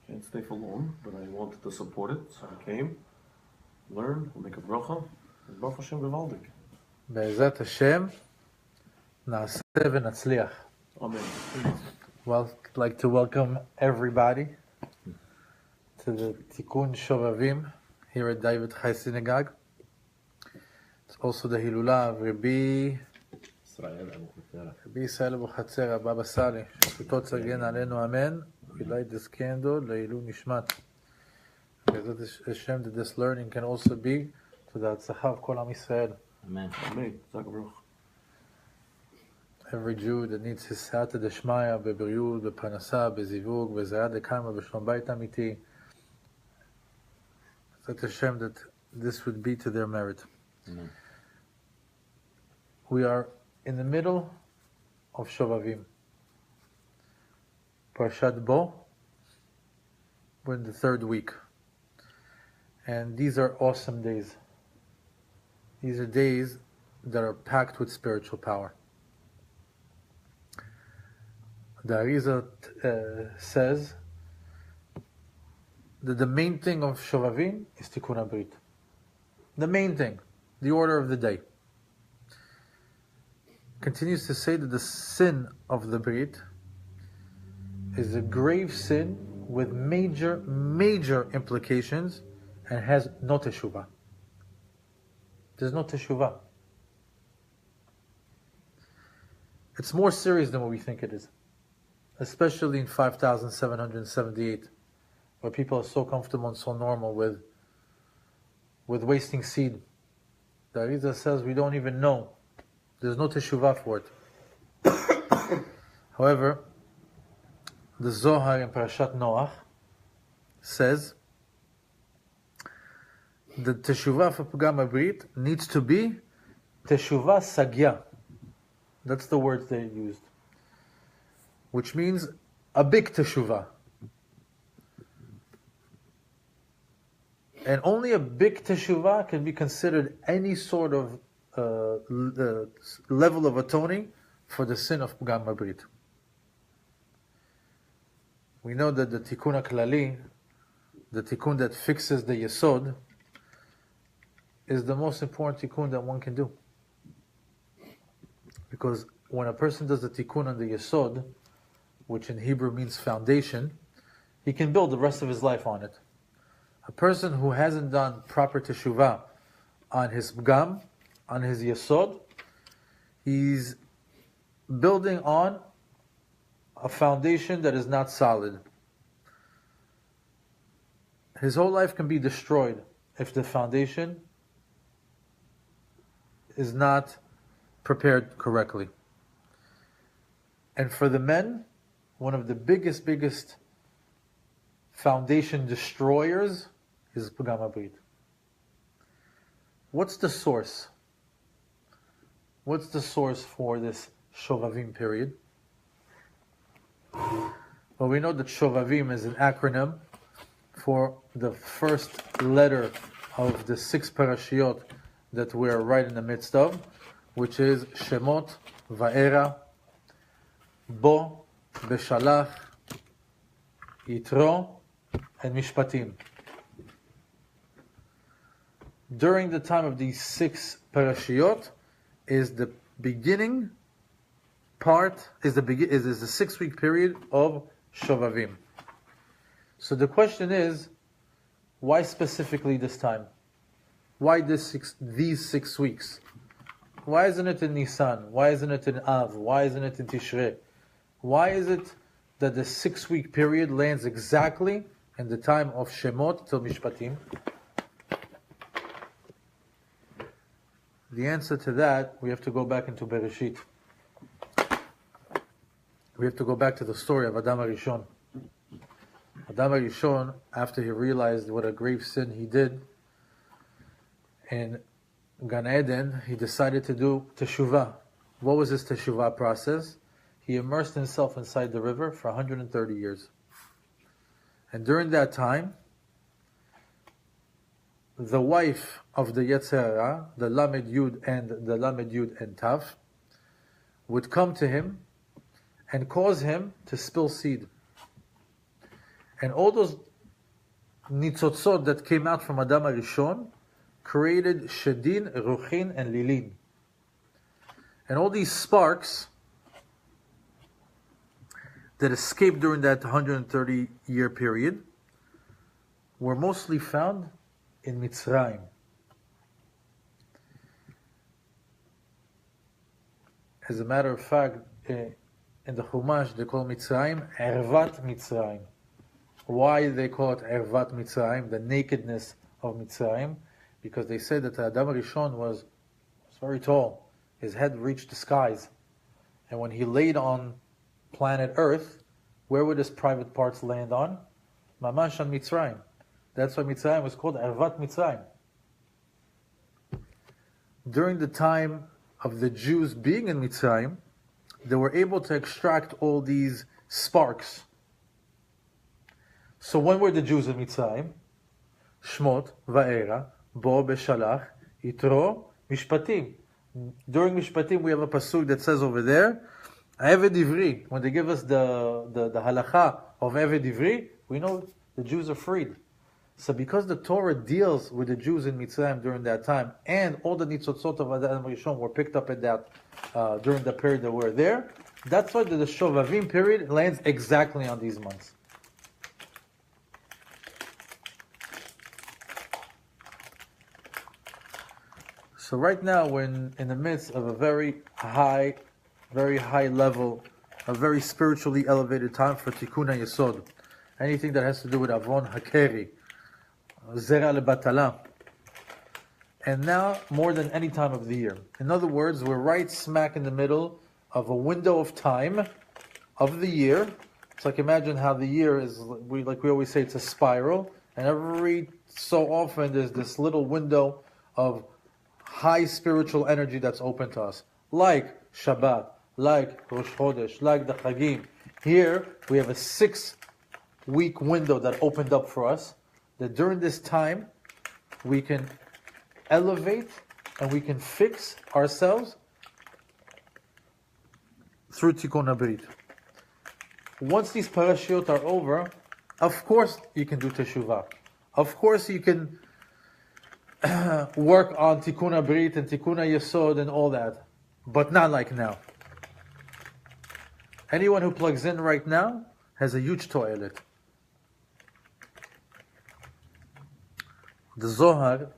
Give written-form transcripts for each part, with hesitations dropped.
Can't stay for long, but I wanted to support it, so I came, learn, we'll make a bracha, and Baruch Hashem Vivaldik. בעזרת השם, נעשה ונצליח. Amen. Well, I'd like to welcome everybody to the Tikkun Shovavim here at David Chai Synagogue. It's also the Hilula of Rabbi Israel Abu Chatzer, Baba Sali. זכותו תגן עלינו, אמן. We light this candle, לעילוי נשמת. בעזרת השם, that this learning can also be to the הצלחה of כל עם ישראל. Amen. Amen. Baruch. Every Jew that needs his siyata deshmaya, beberiut, bepanasa, bezivug, bezayad dekama, b'shlom bayit amiti. Let Hashem that this would be to their merit. Amen. We are in the middle of Shovavim. Parashat Bo. We're in the third week. And these are awesome days. These are days that are packed with spiritual power. The Arizal says that the main thing of Shovavim is Tikkun HaBrit. The main thing, the order of the day. Continues to say that the sin of the Brit is a grave sin with major implications and has no Teshuva. There's no Teshuva. It's more serious than what we think it is. Especially in 5778, where people are so comfortable and so normal with wasting seed. The Arizal says we don't even know. There's no Teshuvah for it. However, the Zohar in Parashat Noach says the Teshuvah for Pagam HaBrit needs to be Teshuvah Sagya. That's the word they used. Which means a big Teshuvah. And only a big Teshuvah can be considered any sort of level of atoning for the sin of Pagam HaBrit. We know that the Tikkun HaKlali, the Tikkun that fixes the Yesod, is the most important Tikkun that one can do. Because when a person does the Tikkun on the Yesod, which in Hebrew means foundation, he can build the rest of his life on it. A person who hasn't done proper Teshuvah on his Pgam, on his Yesod, he's building on a foundation that is not solid. His whole life can be destroyed if the foundation is not prepared correctly. And for the men, one of the biggest foundation destroyers is Pagam HaBrit. What's the source? What's the source for this Shovavim period? Well, we know that Shovavim is an acronym for the first letter of the 6 parashiyot that we're right in the midst of, which is Shemot, Va'era, Bo, Beshalach, Yitro, and Mishpatim. During the time of these 6 parashiyot is the beginning part, is the 6-week period of Shovavim. So the question is, why specifically this time? Why these 6 weeks? Why isn't it in Nisan? Why isn't it in Av? Why isn't it in Tishrei? Why is it that the 6-week period lands exactly in the time of Shemot till Mishpatim? The answer to that, we have to go back into Bereshit. We have to go back to the story of Adam HaRishon. Adam HaRishon, after he realized what a grave sin he did in Gan Eden, he decided to do Teshuvah. What was his Teshuvah process? He immersed himself inside the river for 130 years. And during that time, the wife of the Yetzer Hara, the Lamed Yud and Tav, would come to him and cause him to spill seed. And all those nitzotzot that came out from Adam HaRishon created Shedin, Ruchin, and Lilin. And all these sparks that escaped during that 130-year period were mostly found in Mitzrayim. As a matter of fact, in the Chumash they call Mitzrayim Ervat Mitzrayim. Why they call it Ervat Mitzrayim, the nakedness of Mitzrayim? Because they said that Adam HaRishon was very tall. His head reached the skies. And when he laid on planet Earth, where would his private parts land on? Mamash on Mitzrayim. That's why Mitzrayim was called Ervat Mitzrayim. During the time of the Jews being in Mitzrayim, they were able to extract all these sparks. So when were the Jews in Mitzrayim? Shmot, Va'era, Bo, Beshalach, Yitro, Mishpatim. During Mishpatim we have a pasuk that says over there, Eved Ivri. When they give us the halacha of Eved Ivri, we know the Jews are freed. So because the Torah deals with the Jews in Mitzrayim during that time, and all the nitzotzot of Adam HaRishon were picked up at that during the period that we're there, that's why the Shovavim period lands exactly on these months. So right now we're in the midst of a very high level, a very spiritually elevated time for Tikkun HaYesod. Anything that has to do with Avon Hakeri, Zera Lebatala. And now more than any time of the year. In other words, we're right smack in the middle of a window of time of the year. It's like, imagine how the year is, like we always say, it's a spiral. And every so often there's this little window of high spiritual energy that's open to us, like Shabbat, like Rosh Chodesh, like the Chagim. Here we have a 6-week window that opened up for us, that during this time we can elevate and we can fix ourselves through Tikkun HaBrit. Once these parashiot are over, of course you can do Teshuva. Of course you can work on Tikkun HaBrit and Tikkun HaYesod and all that, but not like now. Anyone who plugs in right now has a huge toilet. The Zohar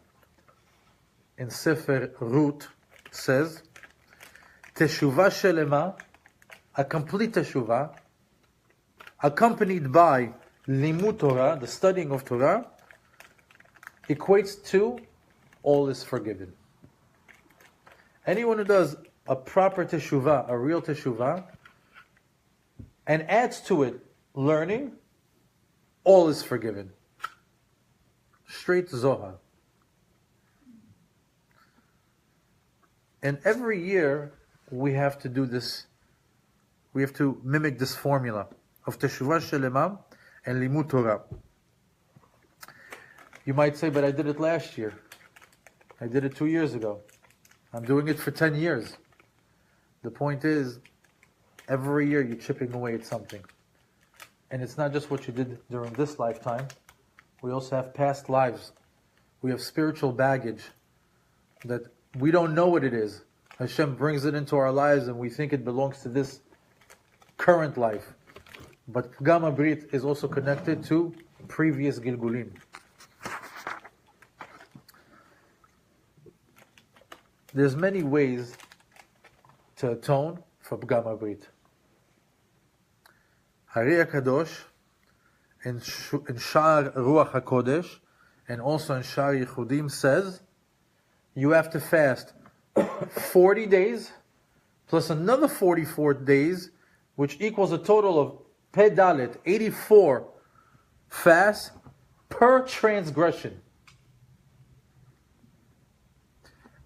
in Sefer Ruth says, Teshuva Shelema, a complete Teshuva, accompanied by Limud Torah, the studying of Torah, equates to all is forgiven. Anyone who does a proper Teshuvah, a real Teshuvah, and adds to it learning, all is forgiven. Straight Zohar. And every year we have to do this, we have to mimic this formula of Teshuvah Shelema and Limud Torah. You might say, but I did it last year. I did it 2 years ago. I'm doing it for 10 years. The point is, every year you're chipping away at something. And it's not just what you did during this lifetime. We also have past lives. We have spiritual baggage that we don't know what it is. Hashem brings it into our lives and we think it belongs to this current life. But Pgam HaBrit is also connected to previous Gilgulim. There's many ways to atone for Pgam HaBrit. Hari HaKadosh in Sha'ar Ruach HaKodesh and also in Sha'ar Yichudim says you have to fast 40 days plus another 44 days, which equals a total of Pedalet, 84 fasts per transgression.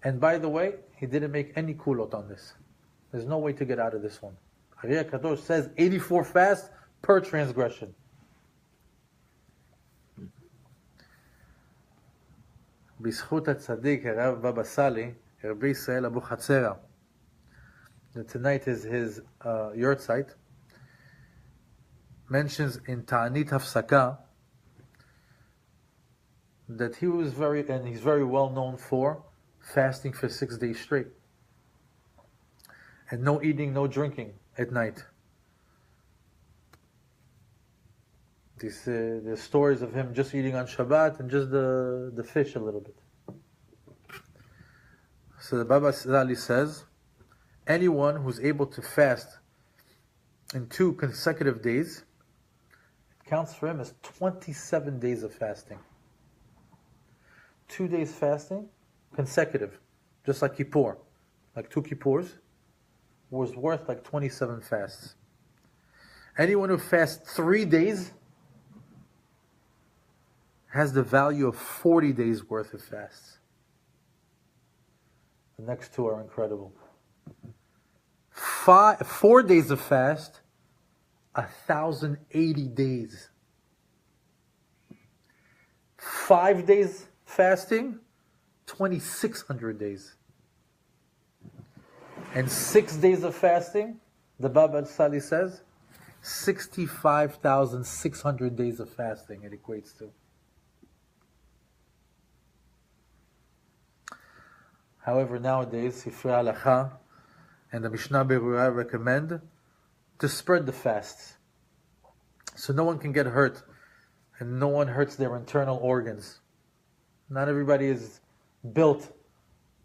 And by the way, he didn't make any kulot on this. There's no way to get out of this one. Hari HaKadosh says 84 fasts per transgression. B'zchut HaTzadik, Harav Baba Sali, Rabbi Yisrael Abu Chatzera. Tonight is his yahrzeit. mentions in Ta'anit Hafsaka that he's very well known for fasting for 6 days straight. And no eating, no drinking at night. There's stories of him just eating on Shabbat and just the fish a little bit. So the Baba Sali says, anyone who's able to fast in 2 consecutive days, it counts for him as 27 days of fasting. 2 days fasting, consecutive, just like Kippur, like 2 Kippurs, was worth like 27 fasts. Anyone who fasts 3 days has the value of 40 days worth of fasts. The next 2 are incredible. 4 days of fast, 1,080 days. 5 days fasting, 2,600 days. And 6 days of fasting, the Baba Sali says, 65,600 days of fasting it equates to. However, nowadays, Sifrei Halacha and the Mishnah Berurah recommend to spread the fasts, so no one can get hurt and no one hurts their internal organs. Not everybody is built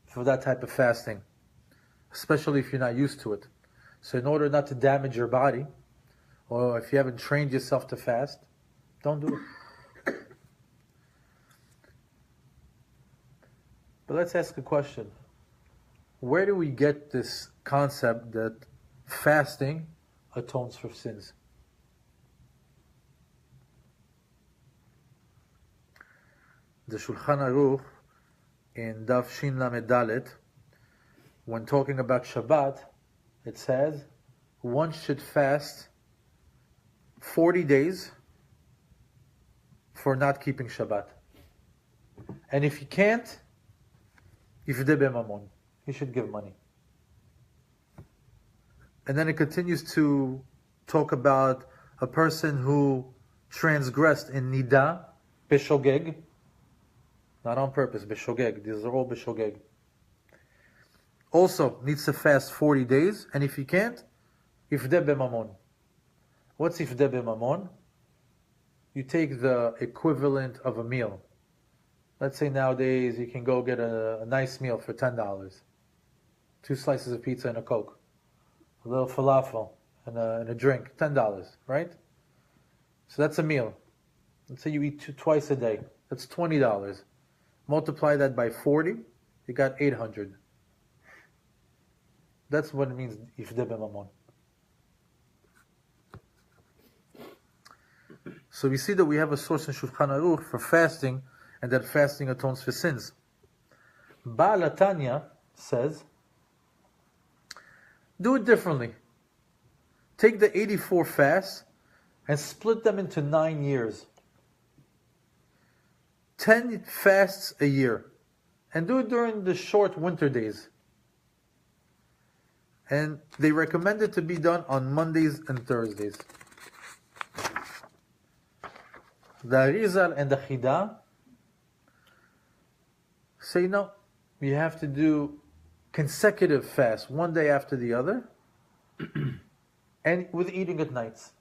for that type of fasting, especially if you're not used to it. So in order not to damage your body, or if you haven't trained yourself to fast, don't do it. But let's ask a question. Where do we get this concept that fasting atones for sins? The Shulchan Aruch in Daf Shin Lamed Dalet, when talking about Shabbat, it says one should fast 40 days for not keeping Shabbat. And if you can't, Yifdeh b'mamon, he should give money. And then it continues to talk about a person who transgressed in Nida, B'shogeg, not on purpose, B'shogeg, these are all B'shogeg. Also needs to fast 40 days, and if he can't, Yifdeh b'mamon. What's Yifdeh b'mamon? You take the equivalent of a meal. Let's say nowadays you can go get a nice meal for $10. 2 slices of pizza and a Coke. A little falafel and a drink. $10, right? So that's a meal. Let's say you eat twice a day. That's $20. Multiply that by 40, you got 800. That's what it means, Yifdeh b'mamon. So we see that we have a source in Shulchan Aruch for fasting, and that fasting atones for sins. Baal HaTanya says, do it differently. Take the 84 fasts and split them into 9 years. 10 fasts a year. And do it during the short winter days. And they recommend it to be done on Mondays and Thursdays. The Arizal and the Chida say no, you have to do consecutive fasts, one day after the other, and with eating at nights.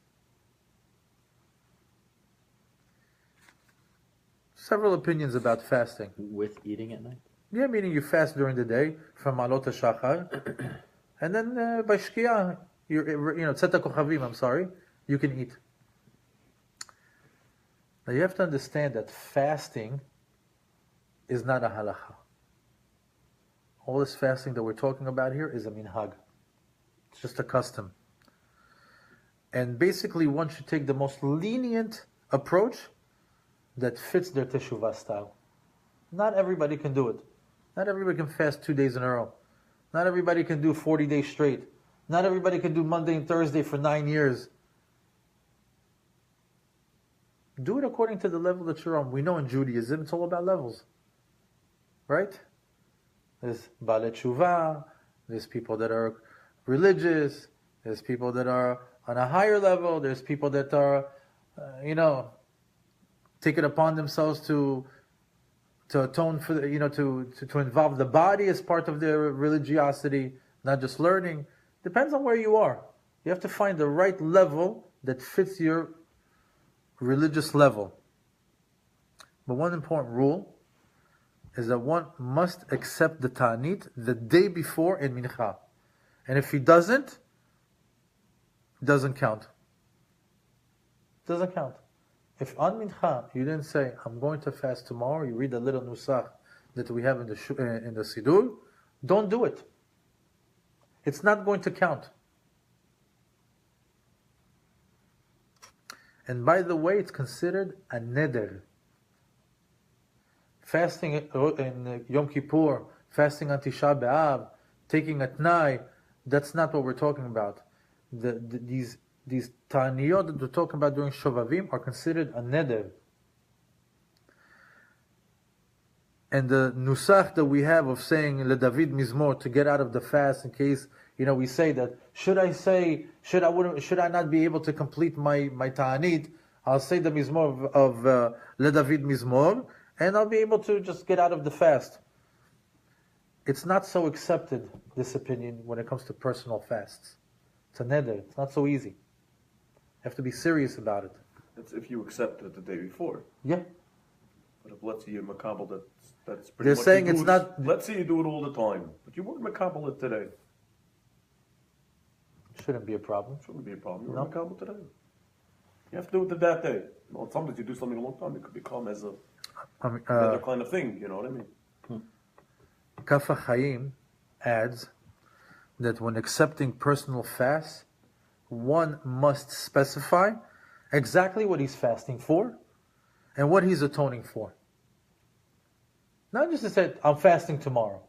Several opinions about fasting. With eating at night? Yeah, meaning you fast during the day from Alot HaShachar, and then by Shkia, Tzeta Kochavim, you can eat. Now you have to understand that fasting is not a halacha. All this fasting that we're talking about here is a minhag. It's just a custom. And basically one should take the most lenient approach that fits their Teshuva style. Not everybody can do it. Not everybody can fast 2 days in a row. Not everybody can do 40 days straight. Not everybody can do Monday and Thursday for 9 years. Do it according to the level that you're on. We know in Judaism it's all about levels. Right? There's Baalei Teshuva, there's people that are religious, there's people that are On a higher level, there's people that are, take it upon themselves to atone for, to involve the body as part of their religiosity, not just learning. Depends on where you are. You have to find the right level that fits your religious level. But one important rule is that one must accept the ta'anit the day before in mincha. And if he doesn't, it doesn't count. It doesn't count. If on mincha you didn't say, I'm going to fast tomorrow, you read the little nusach that we have in the siddur, don't do it. It's not going to count. And by the way, it's considered a neder. Fasting in Yom Kippur, fasting on Tisha B'Av, taking a t'nai, that's not what we're talking about. These ta'aniyot that we're talking about during Shovavim are considered a neder. And the nusach that we have of saying le David Mizmor to get out of the fast in case, we say that, should I not be able to complete my ta'anit, I'll say the Mizmor of le David Mizmor, and I'll be able to just get out of the fast. It's not so accepted, this opinion, when it comes to personal fasts. It's a neder. It's not so easy. You have to be serious about it. That's if you accept it the day before. Yeah. But if let's say you're makabel, that's pretty They're much saying it's not... Let's say you do it all the time, but you weren't makabel it today. Shouldn't be a problem. Shouldn't be a problem. You were makabel today. You have to do it that day. Sometimes you do something a long time, it could become as another kind of thing, you know what I mean? Kaf HaChaim adds that when accepting personal fasts, one must specify exactly what he's fasting for and what he's atoning for. Not just to say, I'm fasting tomorrow.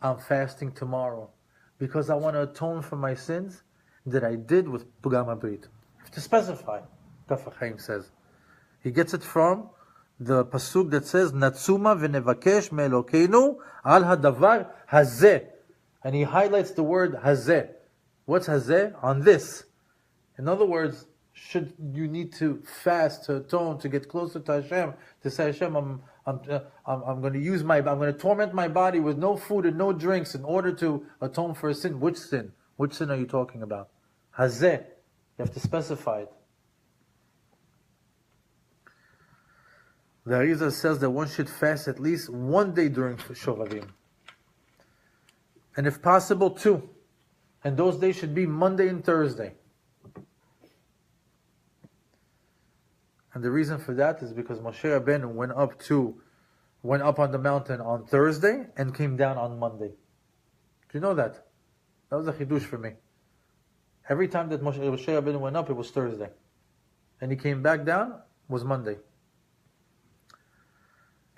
I'm fasting tomorrow because I want to atone for my sins that I did with Pugam HaBrit. You have to specify, Kaf HaChaim says. He gets it from the pasuk that says, Natsuma v'nevakesh me'elokeinu al hadavar hazeh. And he highlights the word hazeh. What's hazeh? On this. In other words, should you need to fast to atone, to get closer to Hashem, to say, Hashem, I'm going to torment my body with no food and no drinks in order to atone for a sin. Which sin? Which sin are you talking about? Hazeh. You have to specify it. The Arizal says that one should fast at least one day during Shovavim. And if possible, 2. And those days should be Monday and Thursday. And the reason for that is because Moshe Rabbeinu went up on the mountain on Thursday and came down on Monday. Do you know that? That was a chidush for me. Every time that Moshe Rabbeinu went up, it was Thursday. And he came back down, was Monday.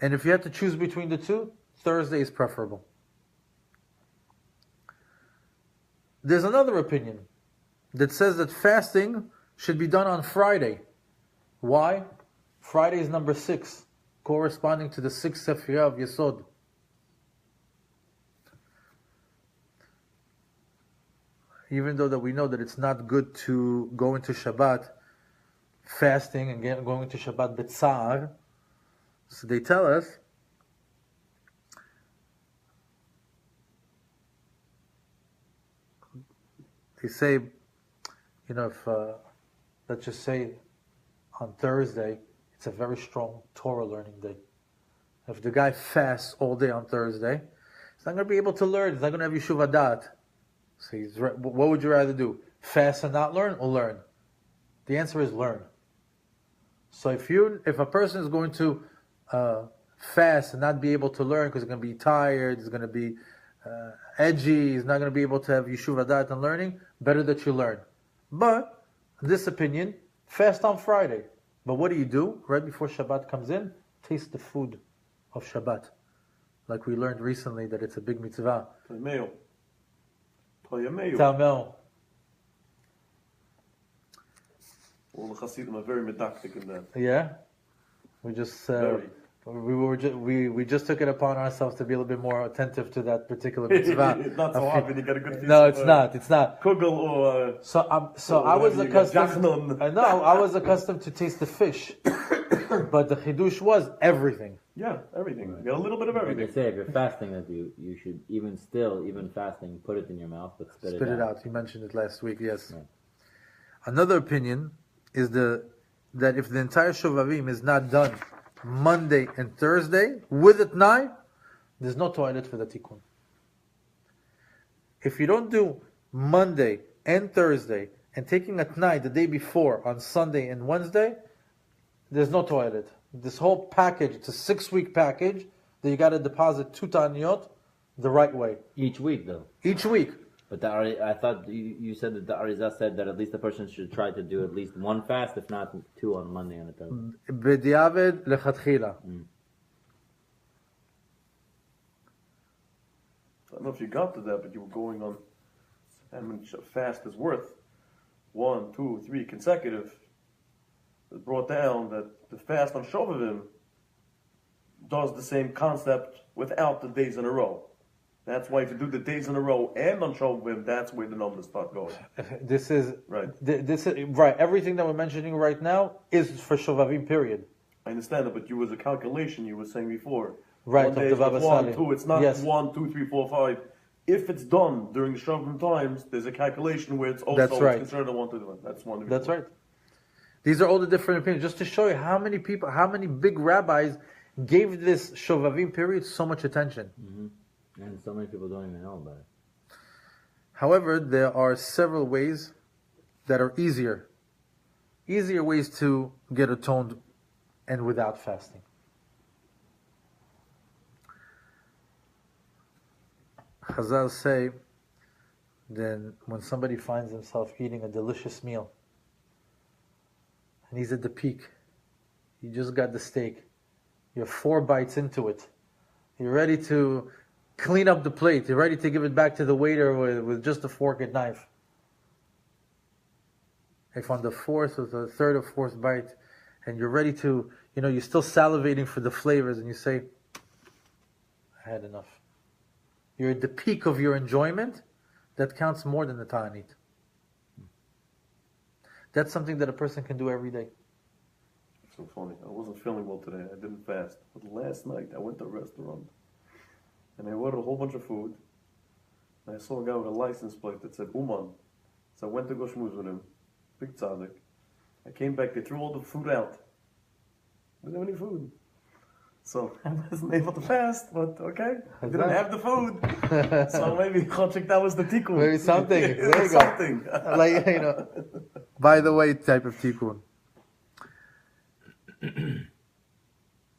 And if you had to choose between the two, Thursday is preferable. There's another opinion that says that fasting should be done on Friday. Why? Friday is number 6, corresponding to the 6th Sephirah of Yesod. Even though that we know that it's not good to go into Shabbat fasting and going into Shabbat b'tzar, so they tell us they say, if let's just say on Thursday, it's a very strong Torah learning day. If the guy fasts all day on Thursday, he's not going to be able to learn. He's not going to have Yeshuva Dat. So what would you rather do? Fast and not learn, or learn? The answer is learn. So if a person is going to fast and not be able to learn because he's going to be tired, he's going to be edgy, he's not going to be able to have Yeshuva Dat and learning, better that you learn. But, in this opinion, fast on Friday. But what do? Right before Shabbat comes in, taste the food of Shabbat. Like we learned recently that it's a big mitzvah. Tamel. All the Hasidim are very medactic in that. Yeah? We just We just took it upon ourselves to be a little bit more attentive to that particular mitzvah. It's not so hard when you get a good piece No, of, it's not. Kugel or... I was accustomed... I was accustomed to taste the fish. But the chidush was everything. Yeah, everything. You get a little bit of everything. They say if you're fasting, that you should, even fasting, put it in your mouth, but spit it out. You mentioned it last week, yes. Yeah. Another opinion is that if the entire Shovavim is not done Monday and Thursday with a Tnai, there's no toilet for the Tikkun. If you don't do Monday and Thursday and taking a Tnai the day before on Sunday and Wednesday, there's no toilet. This whole package, it's a 6-week package that you got to deposit 2 Taniyot the right way. Each week, though. Each week. But I thought you said that the Arizah said that at least the person should try to do at least 1 fast, if not 2 on Monday and a Thursday. B'diavad lechatchila. I don't know if you got to that, but you were going on how much a fast is worth. 1, 2, 3 consecutive. It brought down that the fast on Shovavim does the same concept without the days in a row. That's why if you do the days in a row and on Shovavim, that's where the numbers start going. This is right. This is right. Everything that we're mentioning right now is for Shovavim. Period. I understand that, but you was a calculation you were saying before. Right. Of the Baba 1, 2. It's not 1, 2, 3, 4, 5. If it's done during the Shovavim times, there's a calculation where it's also considered a 1, 2, 3. That's one. That's right. These are all the different opinions, just to show you how many people, how many big rabbis gave this Shovavim period so much attention. Mm-hmm. And so many people don't even know about it. However, there are several ways that are easier ways to get atoned and without fasting. Chazal say, then when somebody finds himself eating a delicious meal, and he's at the peak, you just got the steak, you're 4 bites into it, you're ready to clean up the plate, you're ready to give it back to the waiter with just a fork and knife. If on the 4th or the 3rd or 4th bite, and you're ready to, you're still salivating for the flavors, and you say, I had enough. You're at the peak of your enjoyment, that counts more than the ta'anit. That's something that a person can do every day. So funny. I wasn't feeling well today. I didn't fast. But last night I went to a restaurant and I ordered a whole bunch of food. And I saw a guy with a license plate that said Uman. So I went to go schmooze with him. Big tzaddik. I came back. They threw all the food out. I didn't have any food. So I wasn't able to fast, but okay. I didn't have the food. So maybe Chachik, that was the tikkun. Maybe something. There you something. Go. Like, by the way, type of tikkun.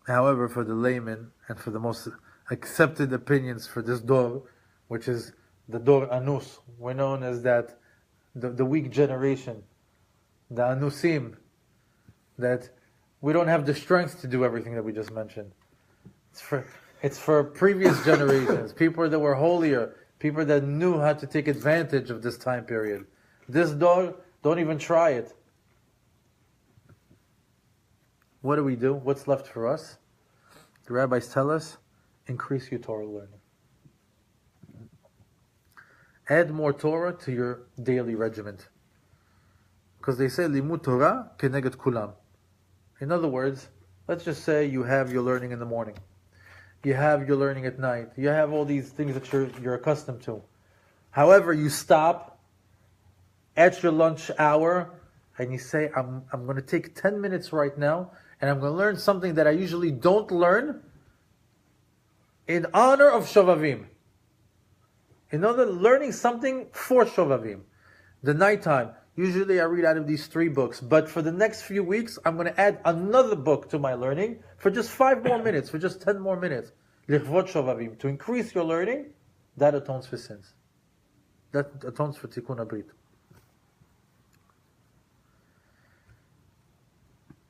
However, for the layman and for the most accepted opinions for this dor, which is the dor anus, we're known as that, the weak generation, the anusim, that we don't have the strength to do everything that we just mentioned. It's for previous generations, people that were holier, people that knew how to take advantage of this time period. This dor, don't even try it. What do? What's left for us? The rabbis tell us, increase your Torah learning. Add more Torah to your daily regiment. Because they say, Limud Torah keneged kulam. In other words, let's just say you have your learning in the morning. You have your learning at night. You have all these things that you're accustomed to. However, you stop at your lunch hour and you say, I'm going to take 10 minutes right now and I'm going to learn something that I usually don't learn in honor of Shovavim. In other words, learning something for Shovavim. The nighttime, usually I read out of these 3 books, but for the next few weeks, I'm going to add another book to my learning for just 5 more minutes, for just 10 more minutes. Lichvot Shovavim. To increase your learning, that atones for sins. That atones for Tikkun Abrit.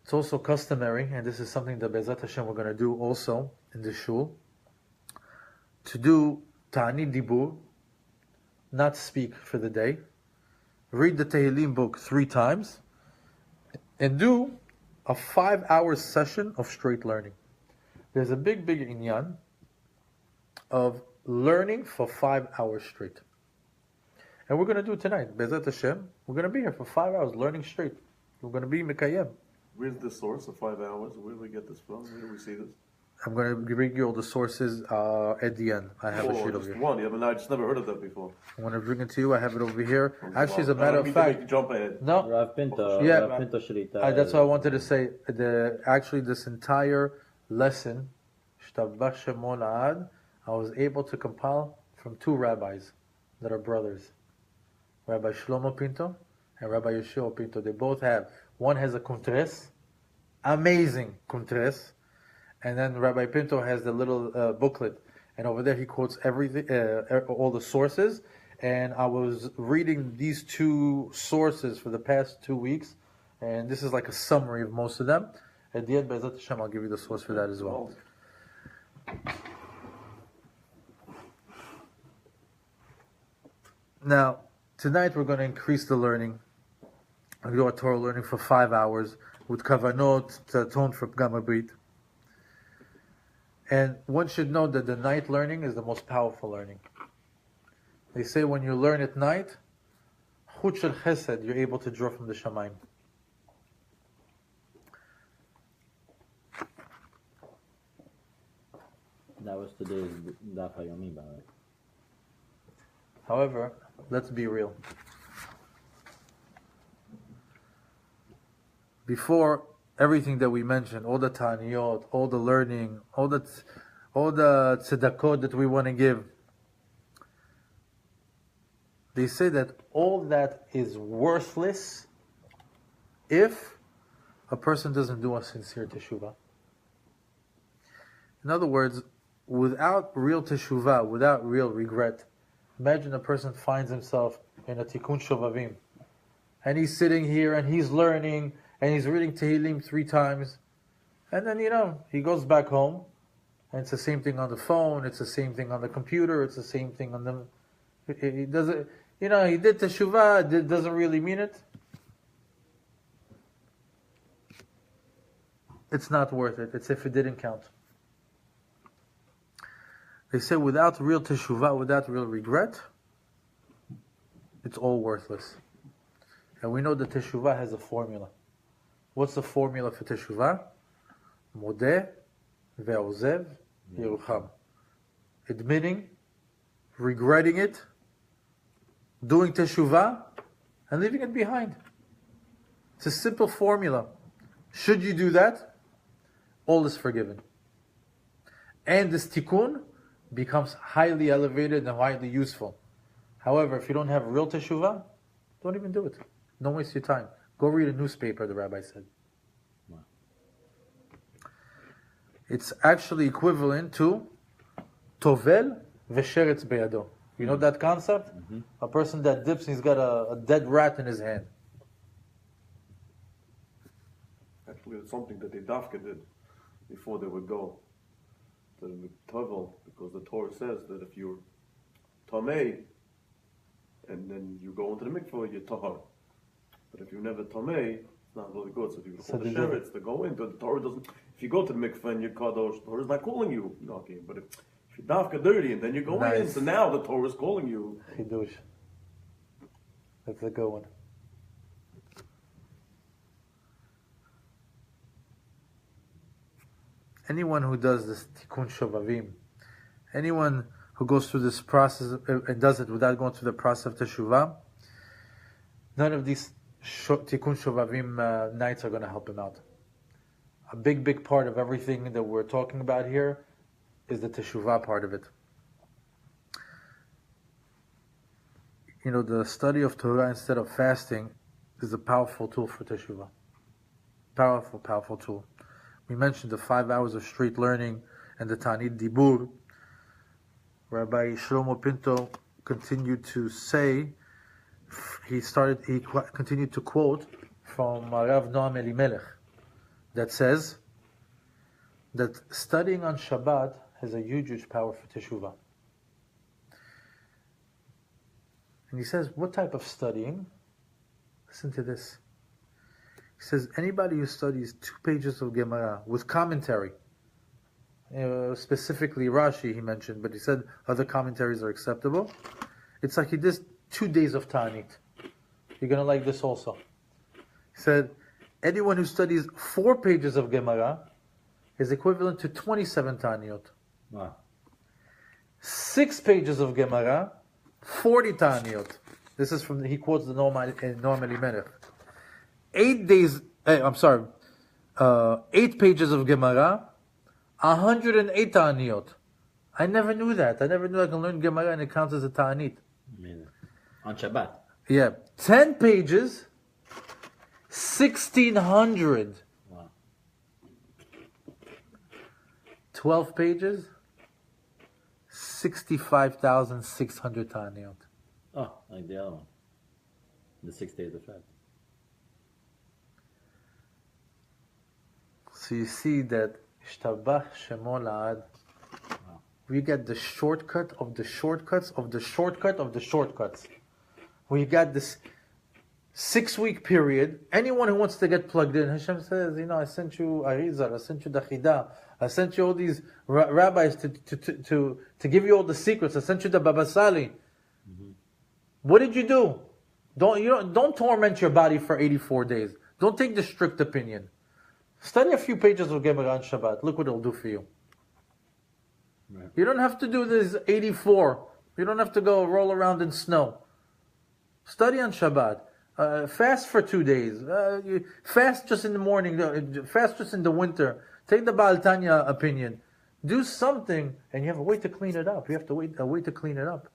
It's also customary, and this is something that Be'ezat Hashem we're going to do also in the shul, to do Ta'anit Dibur, not speak for the day, read the Tehillim book 3 times, and do a 5-hour session of straight learning. there's a big inyan of learning for 5 hours straight. And we're going to do it tonight. Bezat Hashem, we're going to be here for 5 hours learning straight. We're going to be Mekayem. Where's the source of 5 hours? Where do we get this from? Where do we see this? I'm going to bring you all the sources at the end. I have a sheet over here. One. I just never heard of that before. I'm going to bring it to you. I have it over here. Actually, as a matter of fact, jump ahead. No, Rav Pinto. Yeah. Rav Pinto Shrita. that's what I wanted to say. Actually, this entire lesson, Shtabach Shemo La'ad, I was able to compile from 2 rabbis that are brothers, Rabbi Shlomo Pinto and Rabbi Yeshua Pinto. They both have. One has a kuntres, amazing kuntres, and then Rabbi Pinto has the little booklet, and over there he quotes everything, all the sources. And I was reading these 2 sources for the past 2 weeks, and this is like a summary of most of them. At the end, Be'ezat Hashem, I'll give you the source for that as well. Now, tonight we're going to increase the learning. We do our Torah learning for 5 hours with kavanot to atone for Pgam Habrit. And one should know that the night learning is the most powerful learning. They say when you learn at night, chut shel chesed, you're able to draw from the Shamayim. That was today's Daf Hayomi, by the way. However, let's be real. Before everything that we mentioned, all the taniyot, all the learning, all the tzedakot that we want to give, they say that all that is worthless if a person doesn't do a sincere teshuva. In other words, without real teshuva, without real regret, imagine a person finds himself in a Tikkun Shovavim, and he's sitting here and he's learning and he's reading Tehillim 3 times, and then he goes back home, and it's the same thing on the phone, it's the same thing on the computer, it's the same thing on the. He doesn't, he did Teshuva, it doesn't really mean it. It's not worth it. It's if it didn't count. They say without real Teshuva, without real regret, it's all worthless. And we know that Teshuva has a formula. What's the formula for Teshuva? Modeh ve'ozev yerucham. Admitting, regretting it, doing Teshuva, and leaving it behind. It's a simple formula. Should you do that, all is forgiven. And this tikkun becomes highly elevated and highly useful. However, if you don't have real Teshuva, don't even do it. Don't waste your time. Go read a newspaper, the rabbi said. Wow. It's actually equivalent to Tovel v'sheretz beyado. You know that concept? Mm-hmm. A person that dips and he's got a dead rat in his hand. Actually, it's something that the Dafka did before they would go to the Miktavel, because the Torah says that if you're Tameh, and then you go into the mikveh, you're Tahar. But if you're never Tameh, it's not really good. So if you go to the Sheretz to go in, but the Torah doesn't. If you go to the mikveh and you're Kadosh, the Torah's not calling you. Okay, but if you're Dafka dirty and then you go in, so now the Torah is calling you. Chidush. That's a good one. Anyone who does this Tikkun Shovavim, anyone who goes through this process and does it without going through the process of Teshuvah, none of these Tikkun Shovavim nights are going to help him out. A big part of everything that we're talking about here is the Teshuvah part of it. The study of Torah instead of fasting is a powerful tool for Teshuvah. Powerful tool. We mentioned the 5 hours of street learning and the Tanit Dibur. Rabbi Shlomo Pinto continued to say, he continued to quote from Rav Noam Elimelech that says that studying on Shabbat has a huge power for Teshuvah. And he says, what type of studying? Listen to this. He says, anybody who studies 2 pages of Gemara with commentary, specifically Rashi he mentioned, but he said other commentaries are acceptable. It's like he did 2 days of Ta'anit. You're going to like this also. He said, anyone who studies 4 pages of Gemara is equivalent to 27 Ta'aniyot. Wow. 6 pages of Gemara, 40 Ta'aniyot. This is from, he quotes the Norm Elimelech. 8 pages of Gemara, 108 Ta'aniyot. I never knew that. I never knew I can learn Gemara and it counts as a Ta'anit. Amazing. On Shabbat. Yeah. 10 pages, 1,600. Wow. 12 pages, 65,600 Ta'aniyot. Oh, like the other one. The 6 days of Shabbat. So you see that Ishtabach Shemo La'ad, we get the shortcut of the shortcuts of the shortcut of the shortcuts. We got this 6-week period. Anyone who wants to get plugged in, Hashem says, I sent you Arizal, I sent you Dachida, I sent you all these rabbis to give you all the secrets. I sent you the Baba Sali. Mm-hmm. What did you do? Don't torment your body for 84 days. Don't take the strict opinion. Study a few pages of Gemara on Shabbat. Look what it'll do for you. Right. You don't have to do this 84. You don't have to go roll around in snow. Study on Shabbat. Fast for 2 days. Fast just in the morning. Fast just in the winter. Take the Baal Tanya opinion. Do something, and you have a way to clean it up. You have to a way to clean it up.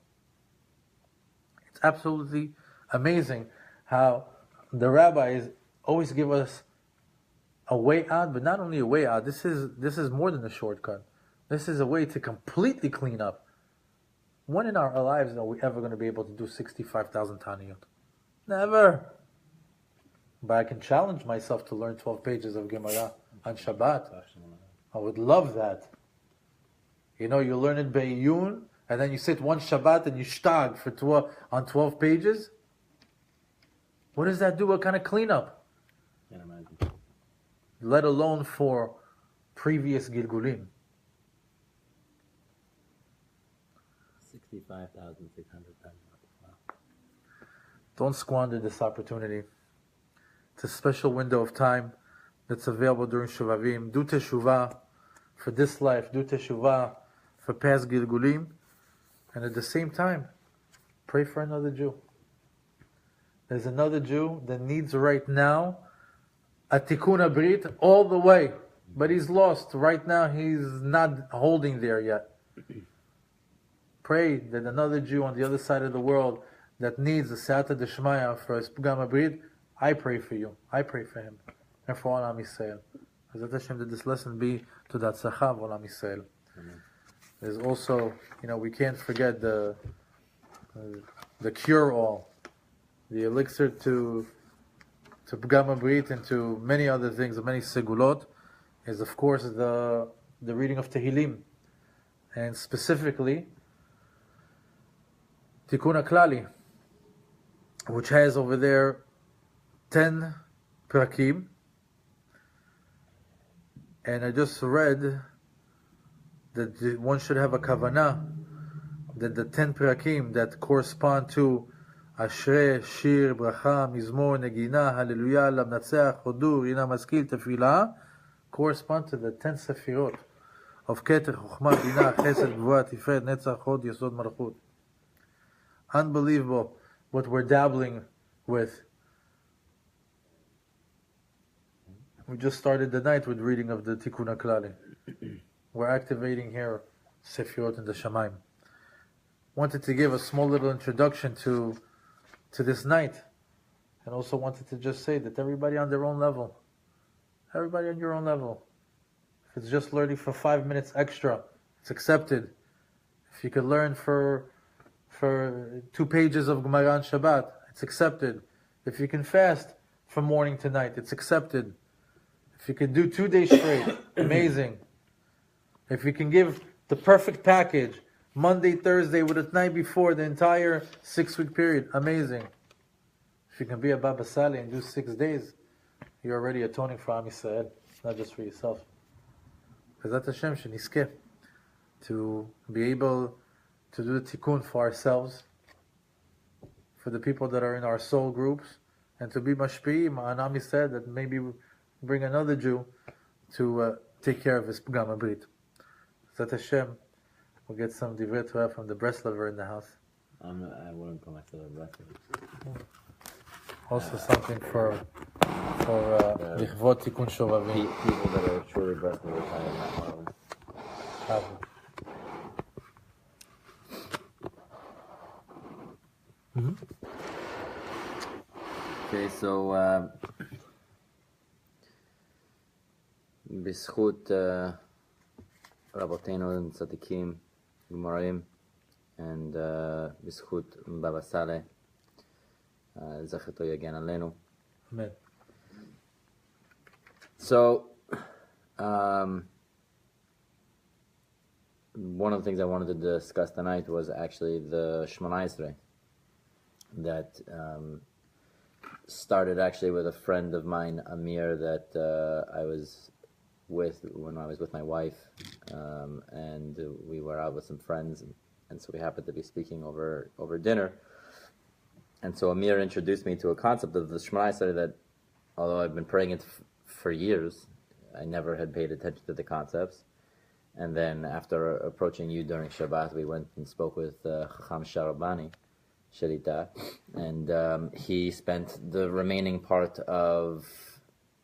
It's absolutely amazing how the rabbis always give us a way out, but not only a way out. This is more than a shortcut. This is a way to completely clean up. When in our lives are we ever going to be able to do 65,000 Taniyot? Never. But I can challenge myself to learn 12 pages of Gemara on Shabbat. I would love that. You learn it Be'iyun, and then you sit one Shabbat and you shtag on 12 pages. What does that do? What kind of cleanup? Can't imagine. Let alone for previous Gilgulim. 65,600 times. Wow. Don't squander this opportunity. It's a special window of time that's available during Shovavim. Do Teshuva for this life. Do Teshuva for past Gilgulim. And at the same time, pray for another Jew. There's another Jew that needs right now a Tikkun Brit all the way. But he's lost. Right now, he's not holding there yet. Pray that another Jew on the other side of the world that needs a Siyata Deshmaya for a Pgam Brit, I pray for you. I pray for him. And for all Am Yisrael. Hazrat Hashem, that this lesson be to that Tzachah of all Am Yisrael. There's also, we can't forget the cure-all, the elixir to Pgam Brit and to many other things, many segulot, is of course the reading of Tehillim. And specifically, Tikkun Klali, which has over there 10 prakim. And I just read that one should have a kavanah, that the 10 prakim that correspond to Ashrei, Shir, Bracha, Mizmor, Negina, Hallelujah, Lamnatzeach, Chodur, Rina, Maskil, Tefillah, correspond to the 10 sefirot of Keter, Chokhmah, Bina, Chesed, Gvura, Tiferet, Netzach, Hod, Yesod, Malchut. Unbelievable what we're dabbling with. We just started the night with reading of the Tikkun Klali. We're activating here Sefirot in the Shamayim. Wanted to give a small little introduction to this night, and also wanted to just say that everybody on their own level. Everybody on your own level. If it's just learning for 5 minutes extra, it's accepted. If you could learn for 2 pages of Gemara on Shabbat, it's accepted. If you can fast from morning to night, it's accepted. If you can do 2 days straight, amazing. If you can give the perfect package, Monday, Thursday, with the night before, the entire 6-week period, amazing. If you can be a Baba Sali and do 6 days, you're already atoning for Am Yisrael, not just for yourself. Bezat Hashem, שנזכה to be able to do the tikkun for ourselves, for the people that are in our soul groups, and to be mashpi'im. Anami said that maybe bring another Jew to take care of his Gam Brit. Bezat Hashem, we'll get some divrei Torah from the Breslaver in the house. I wouldn't call myself a Breslaver. Also something for Lichvot Tikkun Shovavim. People that are truly Breslavers, I am not one of them. Okay, so בזכות רבותינו צדיקים, גמראים, and בזכות בבא סאלה, זכותו יגן עלינו. Amen. So, one of the things I wanted to discuss tonight was actually the Shemona Esrei that started actually with a friend of mine, Amir, that I was with when I was with my wife, and we were out with some friends, and so we happened to be speaking over dinner. And so Amir introduced me to a concept of the Shemona Esrei that, although I've been praying it for years, I never had paid attention to the concepts. And then after approaching you during Shabbat, we went and spoke with Chacham Sharabani, Sharita, and he spent the remaining part of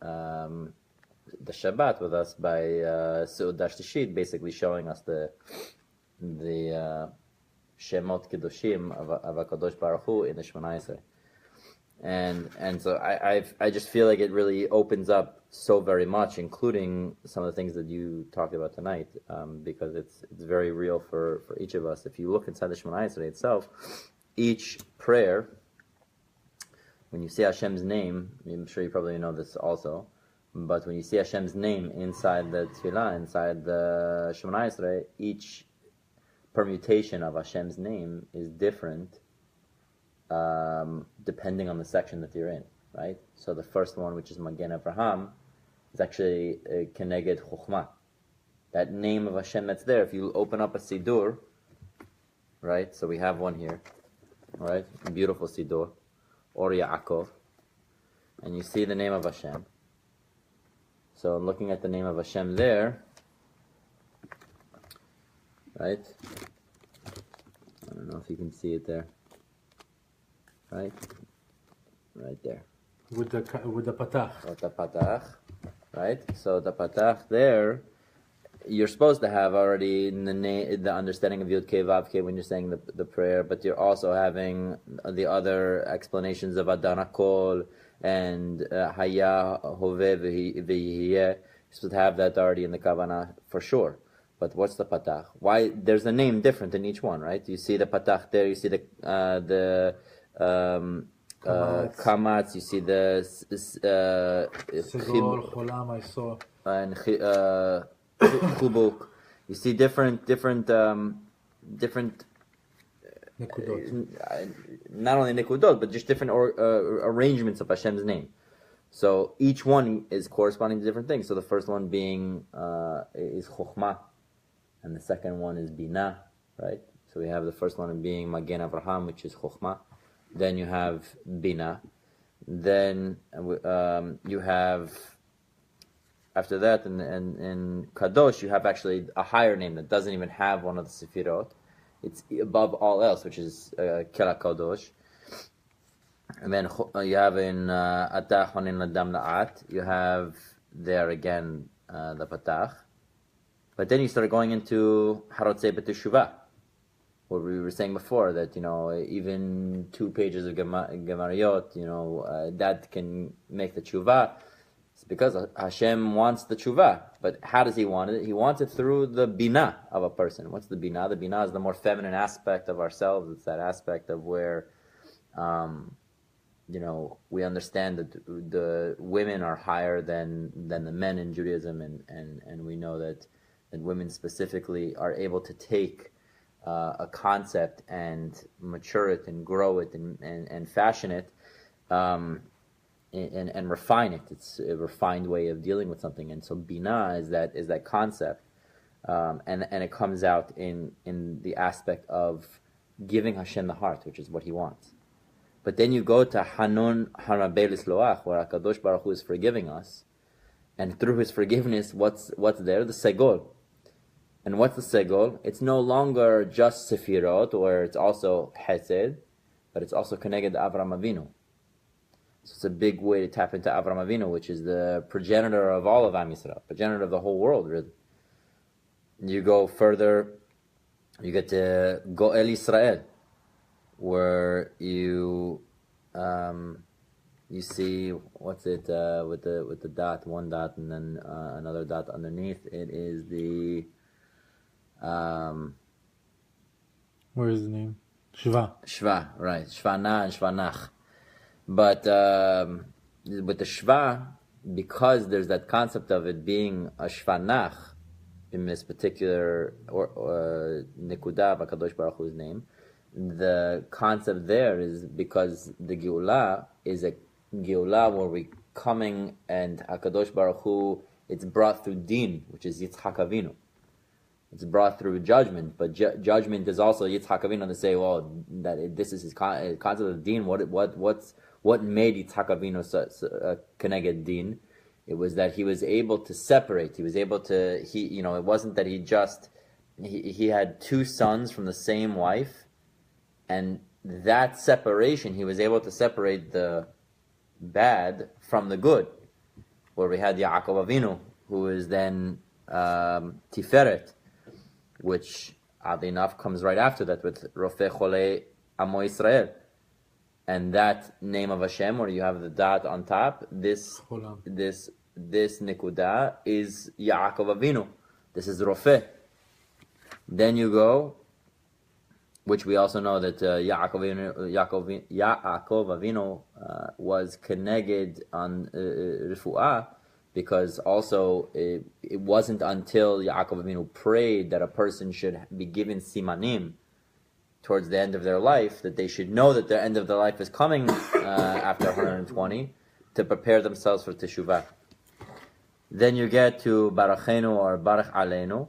the Shabbat with us by Seudah Shlishit, basically showing us the Shemot Kedoshim of HaKadosh Baruch Hu in the Shemona Esrei. And so I just feel like it really opens up so very much, including some of the things that you talked about tonight, because it's very real for each of us. If you look inside the Shemona Esrei itself, each prayer, when you say Hashem's name, I'm sure you probably know this also, but when you see Hashem's name inside the Tefillah, inside the Shemona Esrei, each permutation of Hashem's name is different depending on the section that you're in, right? So the first one, which is Magen Avraham, is actually Keneged Chokhmah. That name of Hashem that's there, if you open up a Siddur, right? So we have one here, right? Beautiful Siddur, Or Yaakov, and you see the name of Hashem. So looking at the name of Hashem there, right? I don't know if you can see it there. Right there. With the patach. With the patach, right? So the patach there, you're supposed to have already in the understanding of Yud Kei Vav Kei when you're saying the prayer, but you're also having the other explanations of Adan HaKol and Haya Hoveh V'Yihiyeh. You're supposed to have that already in the Kavanah for sure. But what's the patach? Why there's a name different in each one, right? You see the patach there. You see the kamatz. You see the Segor, cholam, I saw. And chubuk. You see different Nekudot. Not only nekudot, but just different arrangements of Hashem's name. So each one is corresponding to different things. So the first one being is chokhmah, and the second one is binah, right? So we have the first one being Magen Avraham, which is chokhmah. Then you have binah. Then you have, after that, in Kadosh, you have actually a higher name that doesn't even have one of the Sefirot. It's above all else, which is Kela Kadosh. And then you have in Atah Honin Ladam La'at, you have there again the Patach. But then you start going into Harotzei B'Teshuvah, what we were saying before, that, even 2 pages of Gemariot, that can make the Teshuvah. It's because Hashem wants the Teshuvah. But how does He want it? He wants it through the Binah of a person. What's the Binah? The Binah is the more feminine aspect of ourselves. It's that aspect of where, we understand that the women are higher than the men in Judaism, and we know that women specifically are able to take a concept and mature it and grow it and fashion it and refine it. It's a refined way of dealing with something. And so Binah is that concept, and it comes out in the aspect of giving Hashem the heart, which is what He wants. But then you go to Hanun Harabei Lisloach, where HaKadosh Baruch Hu is forgiving us, and through His forgiveness, what's there? The Segol. And what's the Segol? It's no longer just Sefirot, where it's also Hesed, but it's also Keneged Avram Avinu. So it's a big way to tap into Avram Avinu, which is the progenitor of all of Am Yisrael, progenitor of the whole world, really. You go further, you get to Goel Israel, where you see, what's it, with the dot, one dot, and then another dot underneath. It is the Where is the name? Shva, right? Shvana and Shvanach. But with the Shva, because there's that concept of it being a Shvanach in this particular Nekudah of HaKadosh Baruch Hu's name, the concept there is because the Geulah is a Geulah where we coming and HaKadosh Baruch Hu, it's brought through Din, which is Yitzchak Avinu. It's brought through judgment, but judgment is also Yitzchak Avinu to say, well, that this is his concept of Din. What made Yitzchak Avinu Keneged Din? It was that he was able to separate. He was able to. It wasn't that he had two sons from the same wife, and that separation, he was able to separate the bad from the good. Where we had Yaakov Avinu, who is then Tiferet, which oddly enough comes right after that with Rofei Cholei Amo Yisrael. And that name of Hashem, where you have the dot on top, this Nikudah is Yaakov Avinu. This is Rofei. Then you go, which we also know that Yaakov Avinu was Keneged on Refuah, because also it wasn't until Yaakov Avinu prayed that a person should be given simanim towards the end of their life, that they should know that the end of their life is coming after 120, to prepare themselves for Teshuva. Then you get to Barachenu or Barach Aleinu,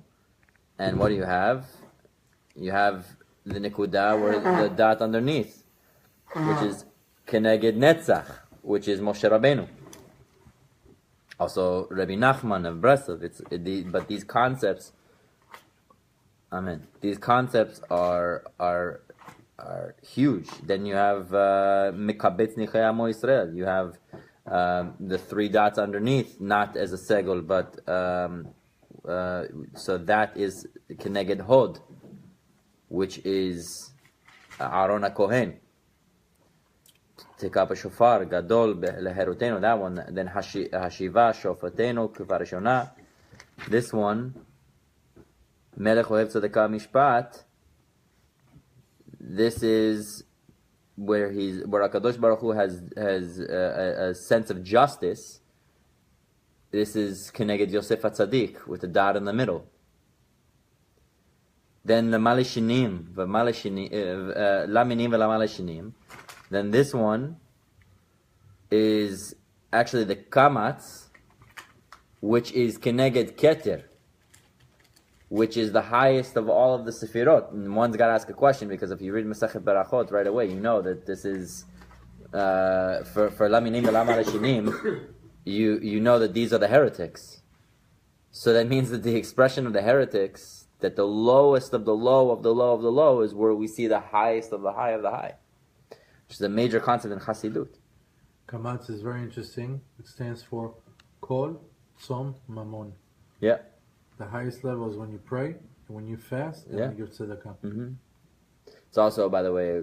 and what do you have? You have the Nekudah, where the dot underneath, which is Keneged Netzach, which is Moshe Rabbeinu. Also Rabbi Nachman of Breslov. But these concepts, Amen. These concepts are huge. Then you have Mikabetz Nichei Amo Yisrael. You have the three dots underneath, not as a segol, but so that is Keneged Hod, which is Aaron HaKohen. Take up a shofar, gadol leherutenu, that one. Then hashiva shofatenu kvarishona. This one, melech ohev tzedakah mishpat. This is where HaKadosh Baruch Hu has a sense of justice. This is Keneged Yosef HaTzadik with the dot in the middle. Then the Malishinim, Laminim v'Lamaleshinim. Then this one is actually the Kamatz, which is Keneged Keter, which is the highest of all of the Sefirot. And one's got to ask a question, because if you read Masechet Berachot right away, you know that this is for Laminim v'Lamaleshinim. You know that these are the heretics. So that means that the expression of the heretics, that the lowest of the low of the low of the low, is where we see the highest of the high of the high, which is a major concept in Chassidut. Kamatz is very interesting. It stands for Kol Tzom Mamon. Yeah. The highest level is when you pray, and when you fast, and when you give tzedakah. Mm-hmm. It's also, by the way,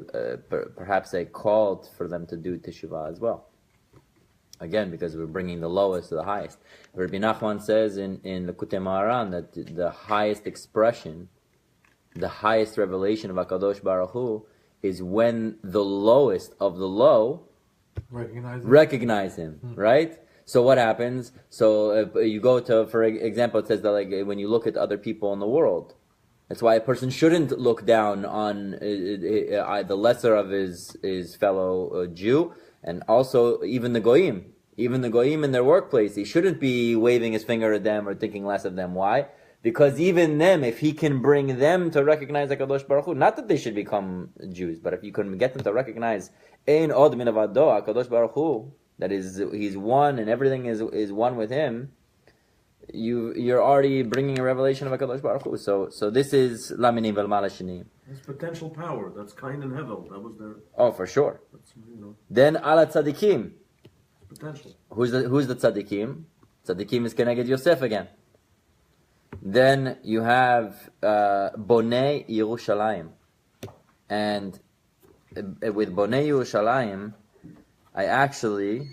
perhaps a call for them to do Teshuvah as well. Again, because we're bringing the lowest to the highest. Rabbi Nachman says in Likutei Moharan that the highest expression, the highest revelation of HaKadosh Baruch Hu, is when the lowest of the low recognize him, right? So what happens? So if you go to, for example, it says that like when you look at other people in the world, that's why a person shouldn't look down on the lesser of his fellow Jew, and also even the Goyim. Even the goyim in their workplace, he shouldn't be waving his finger at them or thinking less of them. Why? Because even them, if he can bring them to recognize HaKadosh Baruch Hu, not that they should become Jews, but if you can get them to recognize Ein Od Min Avado, HaKadosh Baruch Hu, that is, he's one and everything is one with him, you're already bringing a revelation of HaKadosh Baruch Hu. So this is Laminim Vel Malashini. It's potential power. That's Cain and Hevel. That was their. Oh, for sure. That's, Then Ala Tzadikim. Potential. Who's the Tzadikim? Tzadikim is Keneged Yosef again. Then you have Bonei Yerushalayim. And with Bonei Yerushalayim, I actually,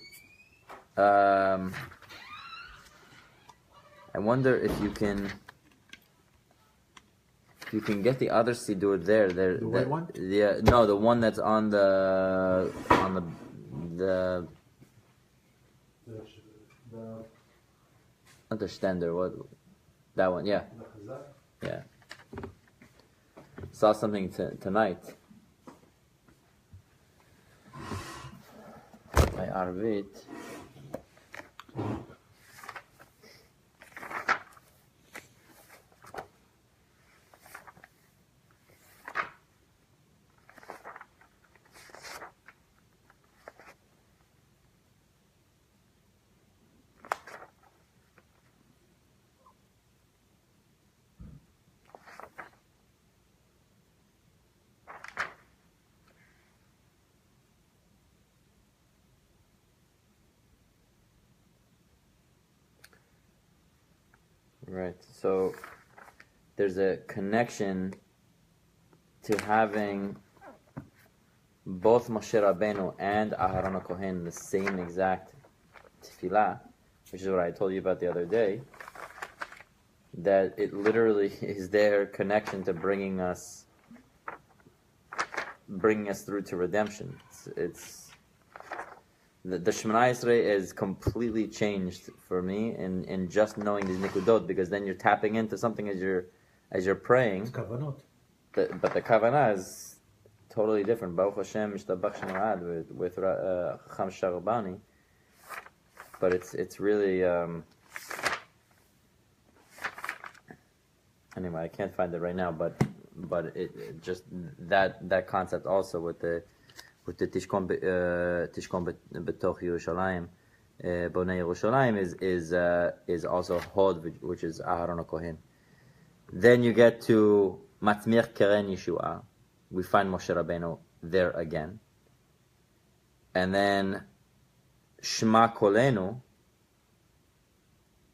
I wonder if you can get the other Sidur there. The white one? Yeah, no, the one that's on the not the Stender, what, that one, yeah. Yeah. Saw something tonight. By Arvit. Right, so there's a connection to having both Moshe Rabbeinu and Aharon HaKohen the same exact tefillah, which is what I told you about the other day, that it literally is their connection to bringing us through to redemption. It's the Shemana Yisrael is completely changed for me in just knowing these nikudot, because then you're tapping into something as you're praying. It's kavanot. But the kavanah is totally different. Baruch Hashem Mishtabach Shemad with Chacham Sharabani. But it's really anyway, I can't find it right now. But it just that concept also with the Tishkon Betoch Yerushalayim, Bonei Yerushalayim is also Hod, which is Aharon HaKohen. Then you get to Matmir Keren Yeshua. We find Moshe Rabbeinu there again. And then Shema Kolenu,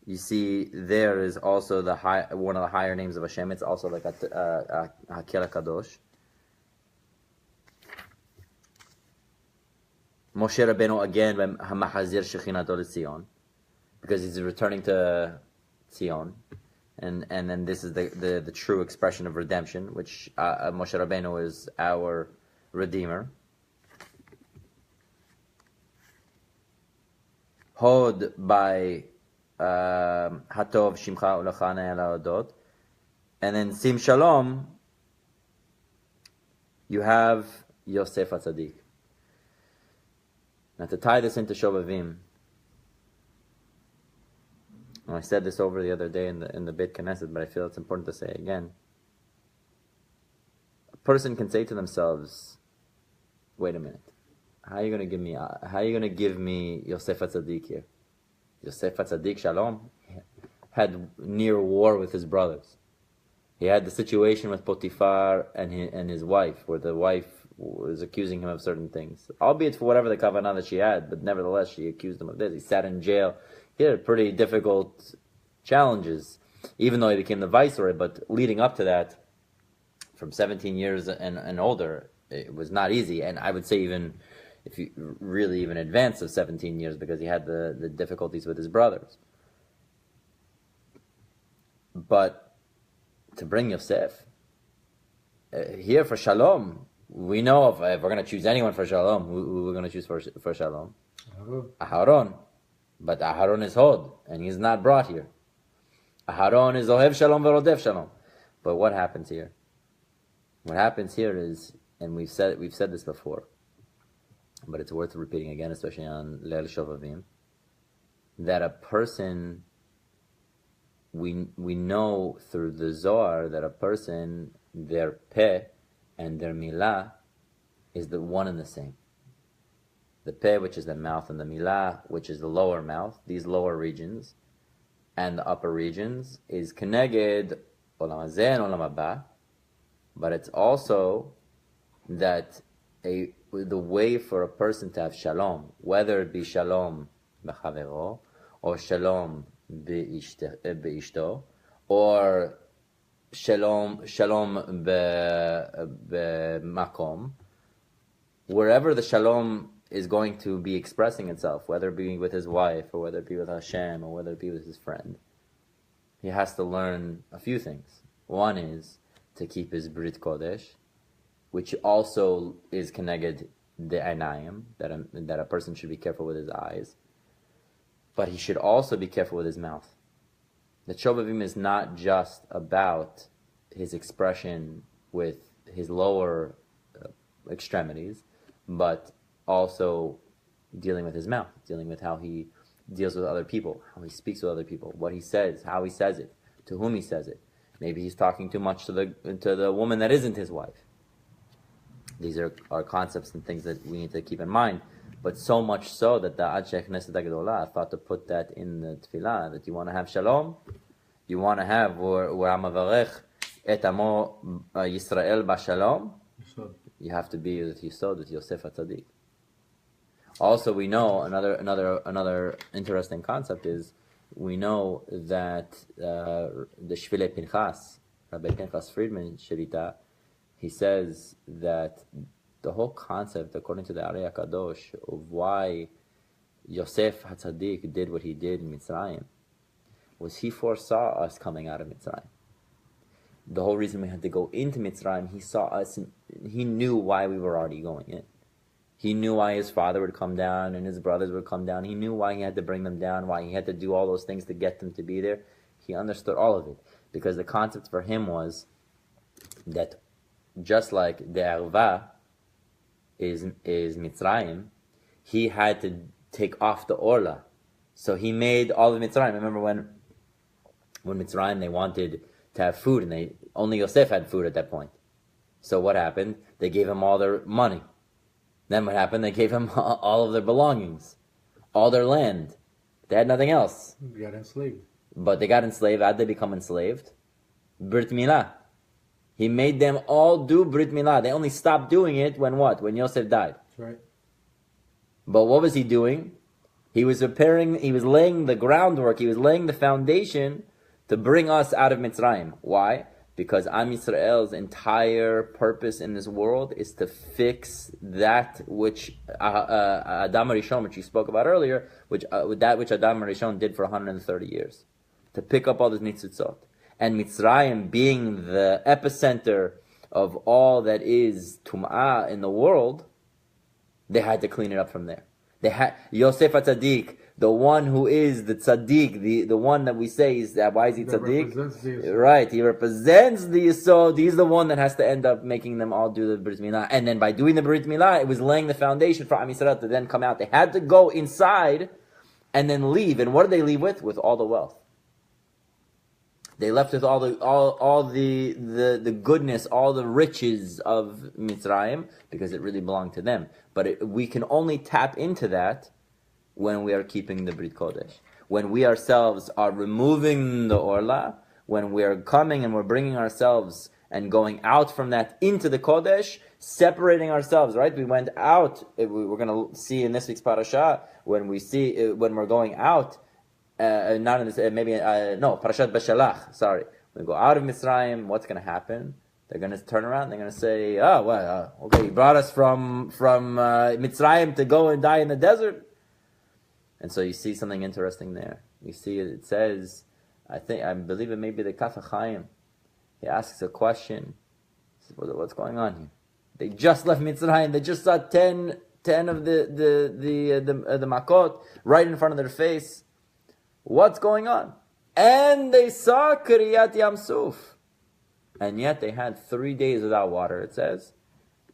you see there is also one of the higher names of Hashem. It's also like a Hakel HaKadosh. Moshe Rabbeinu again, Hamachazir Shechinato Tzion, because he's returning to Tzion, and then this is the true expression of redemption, which Moshe Rabbeinu is our Redeemer. Hod by Hatov Shimcha Ulachana Elaodot, and then Sim Shalom. You have Yosef HaTzadik. Now to tie this into Shovavim, and I said this over the other day in the Beit Knesset, but I feel it's important to say again. A person can say to themselves, "Wait a minute, how are you going to give me Yosef HaTzadik here? Yosef HaTzadik Shalom had near war with his brothers. He had the situation with Potiphar and his wife, where the wife was accusing him of certain things, albeit for whatever the kavanah that she had, but nevertheless she accused him of this. He sat in jail. He had pretty difficult challenges, even though he became the viceroy. But leading up to that, from 17 years and older, it was not easy. And I would say even if you really even advanced of 17 years, because he had the difficulties with his brothers. But to bring Yosef here for Shalom, we know if we're going to choose anyone for Shalom, who we're going to choose for Shalom? Aharon. But Aharon is Hod, and he's not brought here. Aharon is Ohev Shalom Verodef Shalom. But what happens here? What happens here is, and we've said this before, but it's worth repeating again, especially on Leil Shovavim. that a person, we know through the Zohar that a person, their peh and their milah is the one and the same. The peh, which is the mouth, and the milah, which is the lower mouth, these lower regions, and the upper regions, is keneged olam hazeh and olam haba. But it's also that the way for a person to have shalom, whether it be shalom b'chavero, or shalom b'ishto, or shalom b'makom, wherever the shalom is going to be expressing itself, whether it be with his wife, or whether it be with Hashem, or whether it be with his friend, he has to learn a few things. One is to keep his Brit Kodesh, which also is connected the einayim, that a person should be careful with his eyes, but he should also be careful with his mouth. The Shovavim is not just about his expression with his lower extremities, but also dealing with his mouth, dealing with how he deals with other people, how he speaks with other people, what he says, how he says it, to whom he says it. Maybe he's talking too much to the woman that isn't his wife. These are concepts and things that we need to keep in mind. But so much so that the Ad Knesset HaGedolah thought to put that in the tefillah, that you want to have shalom, you want to have Amavarech et amo Yisrael b'shalom, you have to be with Yisod, with Yosef HaTzadik. Also, we know another interesting concept is, we know that the Shvile Pinchas, Rabbi Pinchas Friedman Sherita, he says that the whole concept, according to the Ari HaKadosh, of why Yosef HaTzadik did what he did in Mitzrayim, was he foresaw us coming out of Mitzrayim. The whole reason we had to go into Mitzrayim, he saw us, and he knew why we were already going in. He knew why his father would come down and his brothers would come down. He knew why he had to bring them down, why he had to do all those things to get them to be there. He understood all of it. Because the concept for him was that just like the Arva is Mitzrayim, he had to take off the Orla. So he made all of Mitzrayim. Remember when Mitzrayim, they wanted to have food, and only Yosef had food at that point. So what happened? They gave him all their money. Then what happened? They gave him all of their belongings, all their land. They had nothing else. They got enslaved. But they got enslaved. How did they become enslaved? Brit Milah. He made them all do Brit Milah. They only stopped doing it when what? When Yosef died. That's right. But what was he doing? He was laying the groundwork, he was laying the foundation to bring us out of Mitzrayim. Why? Because Am Yisrael's entire purpose in this world is to fix that which Adam Rishon, which you spoke about earlier, which Adam Rishon did for 130 years. To pick up all these nitzutzot. And Mitzrayim being the epicenter of all that is Tum'ah in the world, they had to clean it up from there. They had Yosef HaTzadik, the one who is the tzaddik, the one that we say is that, why is he tzaddik? Right, he represents the Yisod. He's the one that has to end up making them all do the Brit Milah. And then by doing the Brit Milah, it was laying the foundation for Am Yisrael to then come out. They had to go inside and then leave. And what did they leave with? With all the wealth. They left with all the goodness, all the riches of Mitzrayim, because it really belonged to them. But we can only tap into that when we are keeping the Brit Kodesh. When we ourselves are removing the Orla, when we are coming and we're bringing ourselves and going out from that into the Kodesh, separating ourselves, right? We went out, we're going to see in this week's parasha, when we're going out, not in this, Parashat Beshalach, sorry. When we go out of Mitzrayim, what's going to happen? They're going to turn around, they're going to say, okay, you brought us from Mitzrayim to go and die in the desert. And so you see something interesting there. You see it says, I believe it may be the Kaf HaChaim. He asks a question. He says, what's going on here? They just left Mitzrayim, they just saw 10 of the Makot right in front of their face. What's going on? And they saw Kriyat Yam Suf. And yet they had 3 days without water, it says.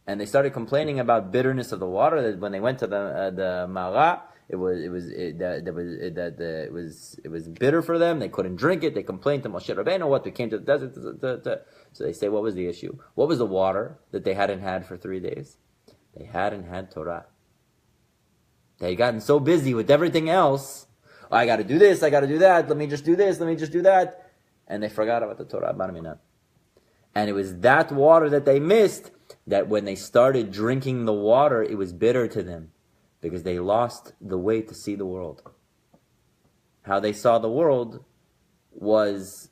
And they started complaining about bitterness of the water, that when they went to the Mara, It was bitter for them. They couldn't drink it. They complained to Moshe Rabbeinu. What, we came to the desert. So they say, what was the issue? What was the water that they hadn't had for 3 days? They hadn't had Torah. They had gotten so busy with everything else. Oh, I got to do this. I got to do that. Let me just do this. Let me just do that. And they forgot about the Torah. And it was that water that they missed, that when they started drinking the water, it was bitter to them, because they lost the way to see the world. How they saw the world was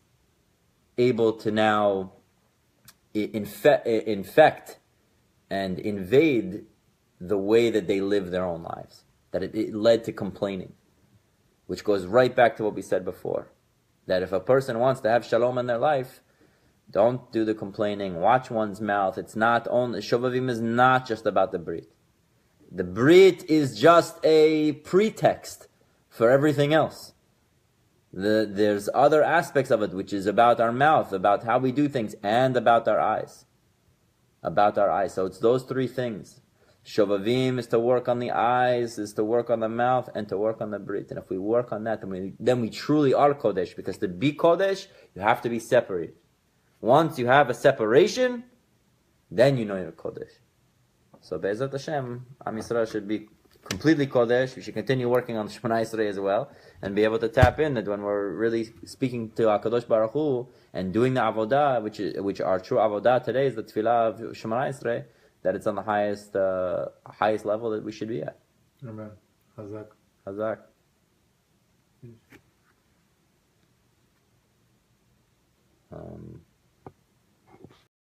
able to now infect and invade the way that they live their own lives. That it led to complaining, which goes right back to what we said before. That if a person wants to have shalom in their life, don't do the complaining. Watch one's mouth. It's not only, Shovavim is not just about the Brit. The Brit is just a pretext for everything else. There's other aspects of it, which is about our mouth, about how we do things, and about our eyes. About our eyes. So it's those three things. Shovavim is to work on the eyes, is to work on the mouth, and to work on the Brit. And if we work on that, then we truly are Kodesh. Because to be Kodesh, you have to be separated. Once you have a separation, then you know you're Kodesh. So Be'ezrat Hashem, Am Yisrael should be completely Kodesh. We should continue working on Shemona Esrei as well, and be able to tap in that when we're really speaking to HaKadosh Baruch Hu and doing the Avodah, which our true Avodah today is the Tefillah of Shemona Esrei, that it's on the highest level that we should be at. Amen. Hazak. Hazak.